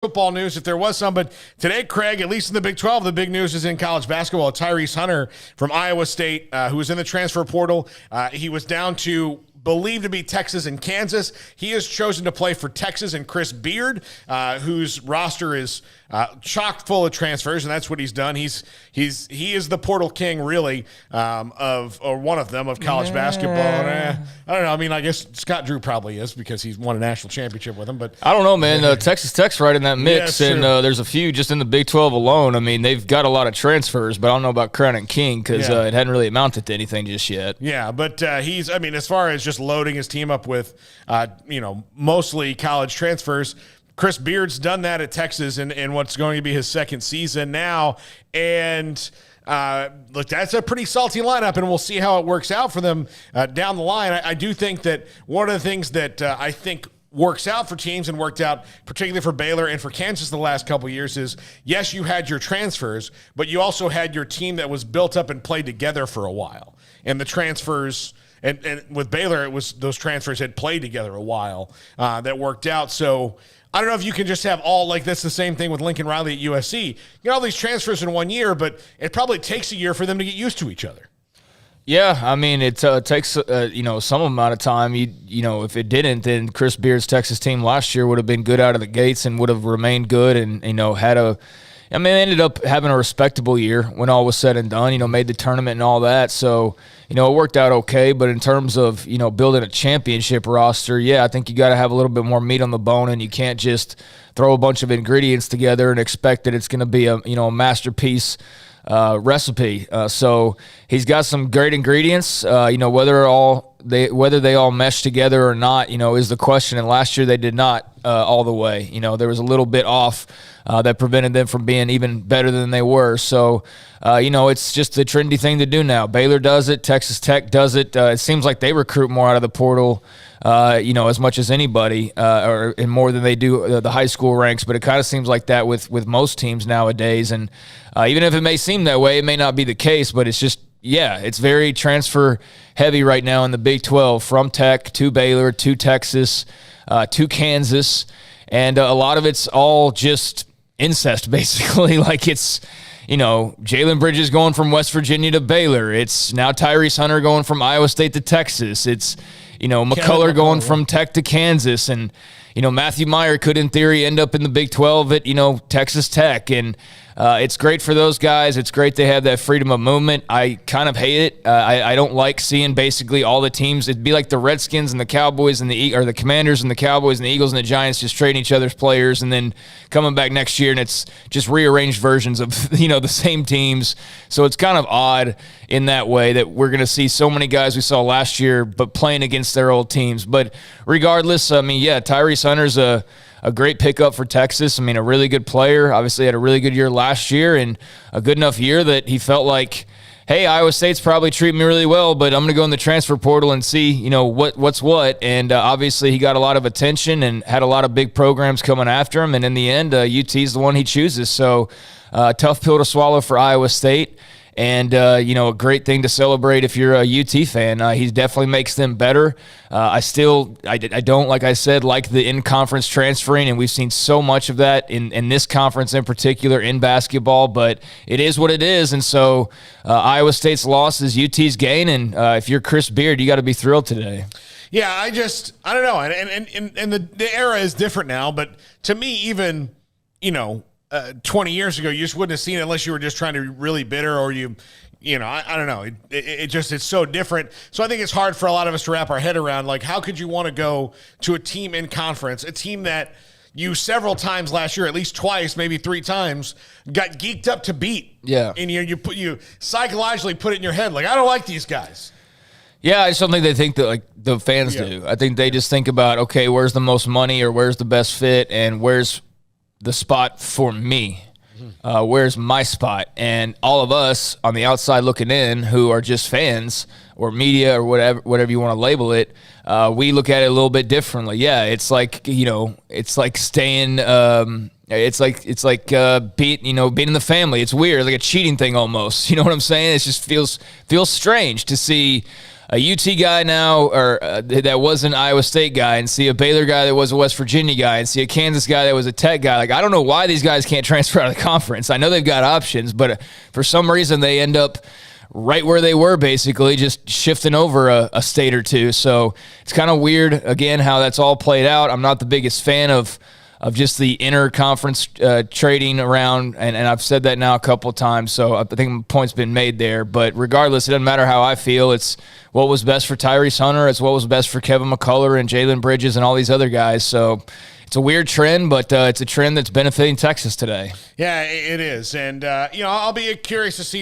Football news, if there was some, but today, Craig, at least in the Big 12, the big news is in college basketball. Tyrese Hunter from Iowa State, who was in the transfer portal, he was down to believed to be Texas and Kansas. He has chosen to play for Texas and Chris Beard, whose roster is chock full of transfers, and that's what he's done. He is the portal king, really, or one of them of college basketball. And, I don't know. I mean, I guess Scott Drew probably is because he's won a national championship with him. But I don't know, man. Texas Tech's right in that mix, and there's a few just in the Big 12 alone. I mean, they've got a lot of transfers, but I don't know about Crown and King because it hadn't really amounted to anything just yet. Yeah, but I mean, as far as just loading his team up with, mostly college transfers, Chris Beard's done that at Texas in what's going to be his second season now. And look, that's a pretty salty lineup, and we'll see how it works out for them down the line. I do think that one of the things that I think works out for teams and worked out particularly for Baylor and for Kansas the last couple of years is, yes, you had your transfers, but you also had your team that was built up and played together for a while. And the transfers – and with Baylor, it was those transfers had played together a while that worked out. So I don't know if you can just have all, like that's the same thing with Lincoln Riley at USC. You get all these transfers in 1 year, but it probably takes a year for them to get used to each other. Yeah, I mean, it takes some amount of time. If it didn't, then Chris Beard's Texas team last year would have been good out of the gates and would have remained good and they ended up having a respectable year when all was said and done, made the tournament and all that. So, it worked out okay. But in terms of, building a championship roster, I think you got to have a little bit more meat on the bone, and you can't just throw a bunch of ingredients together and expect that it's going to be a masterpiece recipe. So he's got some great ingredients, whether they all mesh together or not, is the question. And last year they did not all the way. There was a little bit off that prevented them from being even better than they were. So, it's just the trendy thing to do now. Baylor does it. Texas Tech does it. It seems like they recruit more out of the portal, as much as anybody, and more than they do the high school ranks. But it kind of seems like that with most teams nowadays. And even if it may seem that way, it may not be the case. But it's just, it's very transfer heavy right now in the Big 12, from Tech to Baylor to Texas to Kansas. And a lot of it's all just incest, basically. Like it's, Jalen Bridges going from West Virginia to Baylor. It's now Tyrese Hunter going from Iowa State to Texas. It's, McCullough going from Tech to Kansas. And, Matthew Meyer could, in theory, end up in the Big 12 at, Texas Tech. And it's great for those guys. It's great they have that freedom of movement. I kind of hate it. I don't like seeing basically all the teams. It'd be like the Redskins and the Cowboys and the Commanders and the Cowboys and the Eagles and the Giants just trading each other's players and then coming back next year, and it's just rearranged versions of the same teams. So it's kind of odd in that way that we're going to see so many guys we saw last year but playing against their old teams. But regardless, Tyrese Hunter's a great pickup for Texas. A really good player. Obviously had a really good year last year and a good enough year that he felt like, hey, Iowa State's probably treating me really well, but I'm going to go in the transfer portal and see, what's what. And obviously he got a lot of attention and had a lot of big programs coming after him. And in the end, UT's the one he chooses. So tough pill to swallow for Iowa State. And, a great thing to celebrate if you're a UT fan. He definitely makes them better. I don't, like I said, like the in-conference transferring, and we've seen so much of that in this conference in particular in basketball, but it is what it is. And so Iowa State's loss is UT's gain, and if you're Chris Beard, you got to be thrilled today. Yeah, I don't know. And the era is different now, but to me, even, 20 years ago, you just wouldn't have seen it unless you were just trying to be really bitter or I don't know. It's so different. So I think it's hard for a lot of us to wrap our head around, like, how could you want to go to a team in conference, a team that you several times last year, at least twice, maybe three times, got geeked up to beat. Yeah. And you psychologically put it in your head, like, I don't like these guys. Yeah, I just don't think they think that like the fans do. I think they just think about, okay, where's the most money or where's the best fit and where's the spot for me. Where's my spot? And all of us on the outside looking in who are just fans or media or whatever you want to label it, we look at it a little bit differently. Yeah, it's like, it's like staying it's like being in the family. It's weird, like a cheating thing almost. You know what I'm saying? It just feels strange to see a UT guy now, or that was an Iowa State guy, and see a Baylor guy that was a West Virginia guy, and see a Kansas guy that was a Tech guy. Like, I don't know why these guys can't transfer out of the conference. I know they've got options, but for some reason they end up right where they were, basically just shifting over a state or two. So it's kind of weird, again, how that's all played out. I'm not the biggest fan of just the inter-conference trading around, and I've said that now a couple of times, so I think my point's been made there. But regardless, it doesn't matter how I feel. It's what was best for Tyrese Hunter. It's what was best for Kevin McCullough and Jalen Bridges and all these other guys. So it's a weird trend, but it's a trend that's benefiting Texas today. Yeah, it is. And, I'll be curious to see